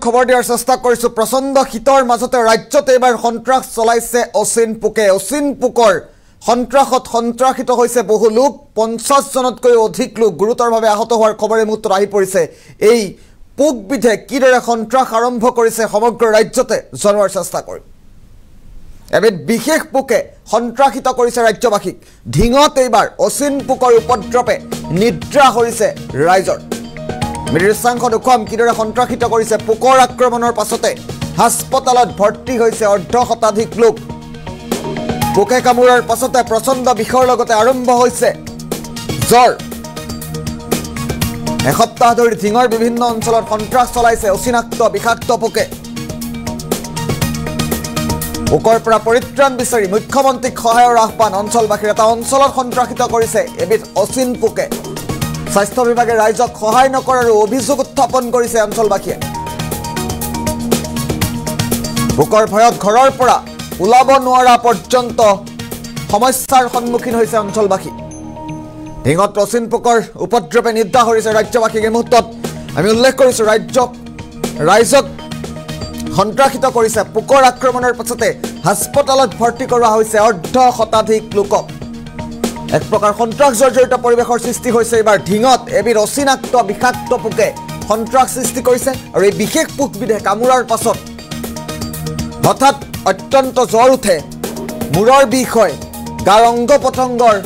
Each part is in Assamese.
খবৰ দিয়াৰ চেষ্টা কৰিছো প্ৰচণ্ড শীতৰ মাজতে ৰাজ্যত এবাৰ সন্ত্ৰাস চলাইছে অচিন পোকে অচিন পোকৰ সন্ত্ৰাসত সন্ত্ৰাসিত হৈছে বহু লোক 50 জনতকৈ অধিক লোক গুৰুতৰভাৱে আহত হোৱাৰ খবৰে মুহূৰ্তত আহি পৰিছে এই পোকবিধে কিদৰে সন্ত্ৰাস আৰম্ভ কৰিছে সমগ্ৰ ৰাজ্যতে জনোৱাৰ চেষ্টা কৰিম এবিধ বিশেষ পোকে সন্ত্ৰাসিত কৰিছে ৰাজ্যবাসীক ঢিঙত এইবাৰ অচিন পোকৰ উপদ্ৰৱে নিদ্ৰা হৰিছে ৰাইজৰ মৃদৃশ্যাংশ দেখুৱাম কিদৰে সন্ত্ৰাসিত কৰিছে পোকৰ আক্ৰমণৰ পাছতে হাস্পতালত ভৰ্তি হৈছে অৰ্ধ শতাধিক লোক পোকে কামোৰাৰ পাছতে প্ৰচণ্ড বিষৰ লগতে আৰম্ভ হৈছে জ্বৰ এসপ্তাহ ধৰি ঢিঙৰ বিভিন্ন অঞ্চলত সন্ত্ৰাস চলাইছে অচিনাক্ত বিষাক্ত পোকে পোকৰ পৰা পৰিত্ৰাণ বিচাৰি মুখ্যমন্ত্ৰীক সহায়ৰ আহ্বান অঞ্চলবাসীৰ এটা অঞ্চলত সন্ত্ৰাসিত কৰিছে এবিধ অচিন পোকে স্বাস্থ্য বিভাগে ৰাইজক সহায় নকৰাৰ অভিযোগ উত্থাপন কৰিছে অঞ্চলবাসীয়ে পোকৰ ভয়ত ঘৰৰ পৰা ওলাব নোৱাৰা পৰ্যন্ত সমস্যাৰ সন্মুখীন হৈছে অঞ্চলবাসী ঢিঙত অচিন পোকৰ উপদ্ৰৱে নিদ্ৰা হৰিছে ৰাজ্যবাসীক এই মুহূৰ্তত আমি উল্লেখ কৰিছো ৰাইজক সন্ত্ৰাসিত কৰিছে পোকৰ আক্ৰমণৰ পাছতে হাস্পতালত ভৰ্তি কৰোৱা হৈছে অৰ্ধ শতাধিক লোকক এক প্ৰকাৰ সন্ত্ৰাস জৰ্জৰিত পৰিৱেশৰ সৃষ্টি হৈছে এবাৰ ঢিঙত এবিধ অচিনাক্ত বিষাক্ত পোকে সন্ত্ৰাস সৃষ্টি কৰিছে আৰু এই বিশেষ পোকবিধে কামোৰাৰ পাছত হঠাৎ অত্যন্ত জ্বৰ উঠে মূৰৰ বিষ হয় গাৰ অংগ পতংগৰ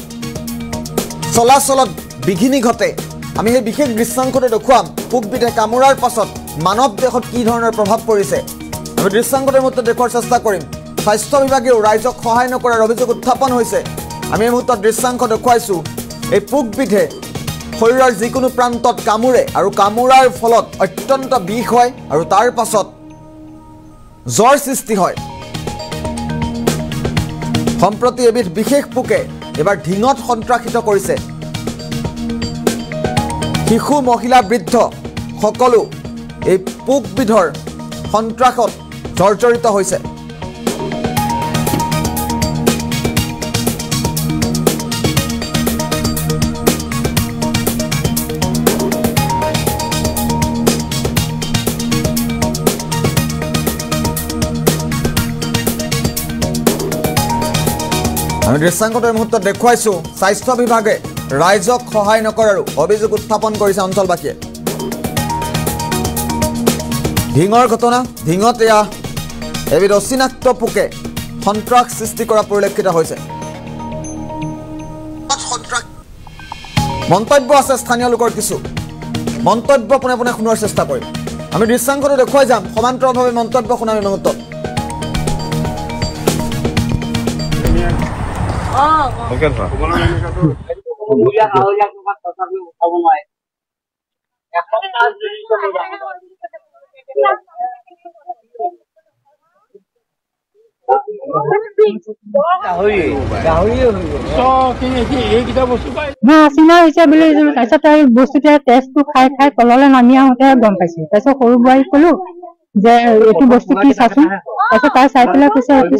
চলাচলত বিঘিনি ঘটে আমি সেই বিশেষ দৃশ্যাংশটো দেখুৱাম পোকবিধে কামোৰাৰ পাছত মানৱ দেহত কি ধৰণৰ প্ৰভাৱ পৰিছে আমি দৃশ্যাংশটোৰ মতে দেখুৱাৰ চেষ্টা কৰিম স্বাস্থ্য বিভাগেও ৰাইজক সহায় নকৰাৰ অভিযোগ উত্থাপন হৈছে আমি এই মুহূৰ্তত দৃশ্যাংশ দেখুৱাইছো এই পোকবিধে শৰীৰৰ যিকোনো প্ৰান্তত কামোৰে আৰু কামোৰাৰ ফলত অত্যন্ত বিষ হয় আৰু তাৰ পাছত জ্বৰ সৃষ্টি হয় সম্প্ৰতি এবিধ বিশেষ পোকে এবাৰ ঢিঙত সন্ত্ৰাসিত কৰিছে শিশু মহিলা বৃদ্ধ সকলো এই পোকবিধৰ সন্ত্ৰাসত জৰ্জৰিত হৈছে আমি দৃশ্যাংশটোৰ মুহূৰ্তত দেখুৱাইছো স্বাস্থ্য বিভাগে ৰাইজক সহায় নকৰাৰো অভিযোগ উত্থাপন কৰিছে অঞ্চলবাসীয়ে ঢিঙৰ ঘটনা ঢিঙত এয়া এবিধ অচিনাক্ত পোকে সন্ত্ৰাস সৃষ্টি কৰা পৰিলক্ষিত হৈছে মন্তব্য আছে স্থানীয় লোকৰ কিছু মন্তব্য পোনে পোনে শুনোৱাৰ চেষ্টা কৰিম আমি দৃশ্যাংশটো দেখুৱাই যাম সমান্তৰালভাৱে মন্তব্য শুনাম এই মুহূৰ্তত Okay, sir. বস্তুটো টেষ্টটো খাই খাই তললৈ নামি আহোঁতে গম পাইছো তাৰপিছত সৰু বোৱাৰীক ক'লো যে এইটো বস্তু কি চাচোন তাৰপিছত তাই চাই পেলাই কৈছে এইটো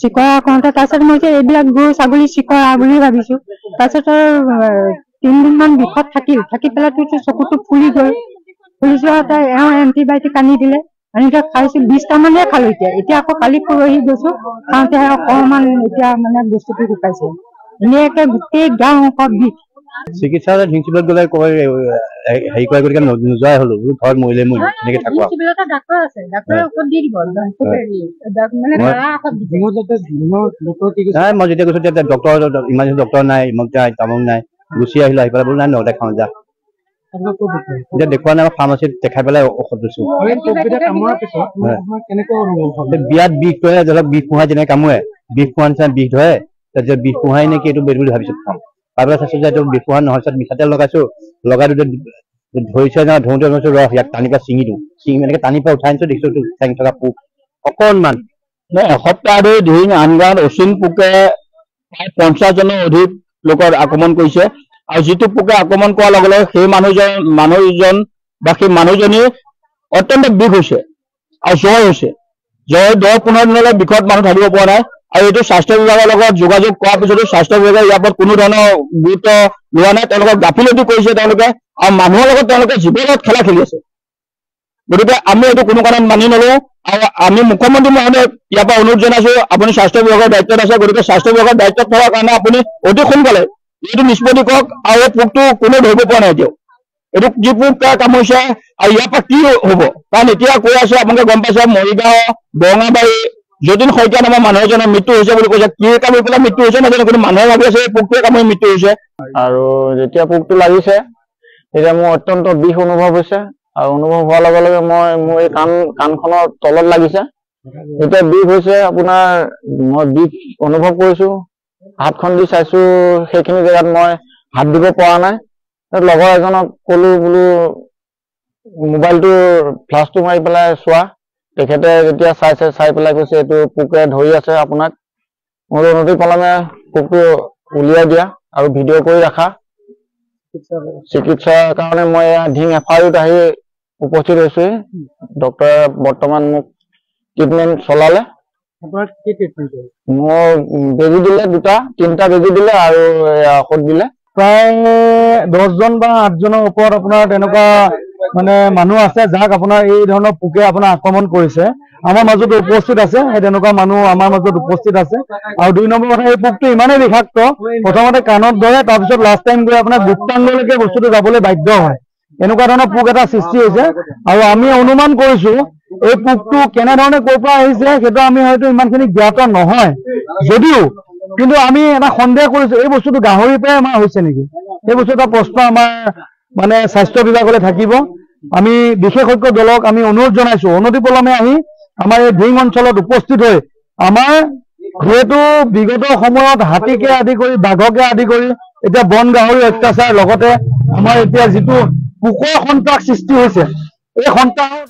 চিকৰা কওঁতে তাৰপিছত মই যে এইবিলাক গৰু ছাগলী চিকৰা বুলি ভাবিছো তাৰপিছত 3 দিনমান বিষত থাকি পেলাই চকুটো ফুলি গ'ল ফুলি যোৱাতে এণ্টিবায়টিক আনি দিলে আনি খাইছো 20টা মানে খালো এতিয়া আকৌ কালি পৰহি গৈছো খাওঁতে অকণমান এতিয়া মানে বস্তুটো শুকাইছে এনেকে গোটেই গা অংশ বিষ চিকিৎসালয়ত হিংচিলত গ'লে কয় হেৰি কৰে গতিকে নোযোৱাই হ'লো ঘৰত মৰিলে মই এনেকে থাকো মই যেতিয়া কৈছো তেতিয়া ডক্তৰ ইমাৰ্জেঞ্চি ডক্তৰ নাই তামোক নাই গুচি আহিলো আহি পেলাই বোলো নাই নগতে খাওঁ যা এতিয়া দেখুওৱা নাই ফাৰ্মাচীত দেখাই পেলাই ঔষধ লৈছো বিয়াত বিষ ধৰে ধৰক বিষ পোহাই যেনেকে কামোৰে বিষ পোহাৰ নিচিনা বিষ ধৰে তাৰপিছত বিষ পোহাই নেকি এইটো বেদ বুলি ভাবিছো খাওঁ তাৰপৰা চাইছো যে এইটো বিষ পোহা নহয় মিঠাতেল লগাইছো লগাই ধৰিছে না ধৰোঁতে ধৰিছো ৰস ইয়াক টানি পৰা ছিঙি দিওঁ এনেকে টানি পৰা উঠাই আনিছো দেখিছো ঠেং থকা পোক অকণমান এসপ্তাহ ধৰি ঢিং আনগাঁৱত অচিন পোকে প্ৰায় 50 জনৰ অধিক লোকৰ আক্ৰমণ কৰিছে আৰু যিটো পোকে আক্ৰমণ কৰাৰ লগে লগে সেই মানুহজন বা সেই মানুহজনী অত্যন্ত বিষ হৈছে আৰু জ্বৰ হৈছে জ্বৰ 10-15 দিনলৈ বিষত মানুহ থাকিব পৰা নাই আৰু এইটো স্বাস্থ্য বিভাগৰ লগত যোগাযোগ কৰাৰ পিছতো স্বাস্থ্য বিভাগে ইয়াৰ ওপৰত কোনো ধৰণৰ গুৰুত্ব লোৱা নাই তেওঁলোকক গাফিলতি কৰিছে তেওঁলোকে আৰু মানুহৰ লগত তেওঁলোকে জীৱনত খেলা খেলি আছে গতিকে আমি এইটো কোনো কাৰণত মানি নলওঁ আৰু আমি মুখ্যমন্ত্ৰী মহোদয়ক ইয়াৰ পৰা অনুৰোধ জনাইছো আপুনি স্বাস্থ্য বিভাগৰ দায়িত্বত আছে গতিকে স্বাস্থ্য বিভাগৰ দায়িত্বত থকাৰ কাৰণে আপুনি অতি সোনকালে এইটো নিষ্পত্তি কৰক আৰু এই পোকটো কোনো ধৰিব পৰা নাই এতিয়াও এইটো কি পোক কামুৰিছে আৰু ইয়াৰ পৰা কি হ'ব কাৰণ এতিয়া কৈ আছে আপোনালোকে গম পাইছে মৰিগাঁও বৰঙাবাৰী যতীন শইকীয়া নামৰ মানুহ এজনৰ মৃত্যু হৈছে বুলি কৈছে কি কামুৰি পেলাই মৃত্যু হৈছে নাজানো কিন্তু মানুহে ভাবি আছে এই পোকটোৱে কামুৰি মৃত্যু হৈছে আৰু যেতিয়া পোকটো লাগিছে তেতিয়া মোৰ অত্যন্ত বিষ অনুভৱ হৈছে আৰু অনুভৱ হোৱাৰ লগে লগে মোৰ এই কাণখনৰ তলত লাগিছে যেতিয়া বিষ হৈছে আপোনাৰ মই বিষ অনুভৱ কৰিছো হাতখন দি চাইছো সেইখিনি জেগাত মই হাত দিব পৰা নাই লগৰ এজনক ক'লো বোলো মোবাইলটো ফ্লাছটো মাৰি পেলাই চোৱা তেখেতে যেতিয়া চাই পেলাই কৈছে এইটো পোকে ধৰি আছে আপোনাক মোৰ অনতি পলমে পোকটো উলিয়াই দিয়া আৰু ভিডিঅ' কৰি ৰাখা চিকিৎসাৰ কাৰণে মই ধিং এফআইউত আহি উপস্থিত হৈছো ডক্টৰে বৰ্তমান মোক ট্ৰিটমেণ্ট চলালে মোৰ বেজী দিলে 2-3টা বেজী দিলে আৰু ঔষধ দিলে প্ৰায় 10 জন বা 8 জনৰ ওপৰত আপোনাৰ তেনেকুৱা মানে মানুহ আছে যাক আপোনাৰ এই ধৰণৰ পোকে আপোনাৰ আক্ৰমণ কৰিছে আমাৰ মাজত উপস্থিত আছে সেই তেনেকুৱা মানুহ আমাৰ মাজত উপস্থিত আছে আৰু 2 নম্বৰ কথা এই পোকটো ইমানেই বিষাক্ত প্ৰথমতে কাণত ধৰে তাৰপিছত লাষ্ট টাইম গৈ আপোনাৰ গুপ্তাংগলৈকে বস্তুটো যাবলৈ বাধ্য হয় এনেকুৱা ধৰণৰ পোক এটা সৃষ্টি হৈছে আৰু আমি অনুমান কৰিছো এই পোকটো কেনেধৰণে ক'ৰ পৰা আহিছে সেইটো আমি হয়তো ইমানখিনি জ্ঞাত নহয় যদিও কিন্তু আমি এটা সন্দেহ কৰিছো এই বস্তুটো গাহৰিৰ পৰাই আমাৰ হৈছে নেকি এই বস্তু এটা প্ৰশ্ন আমাৰ মানে স্বাস্থ্য বিভাগলৈ থাকিব আমি বিশেষজ্ঞ দলক আমি অনুৰোধ জনাইছো অনতিপলমে আহি আমাৰ এই ধিং অঞ্চলত উপস্থিত হৈ আমাৰ যেহেতু বিগত সময়ত হাতীকে আদি কৰি বাঘকে আদি কৰি এতিয়া বন গাহৰি অত্যাচাৰ লগতে আমাৰ এতিয়া যিটো পোকৰ সন্ত্ৰাস সৃষ্টি হৈছে এই সন্ত্ৰাস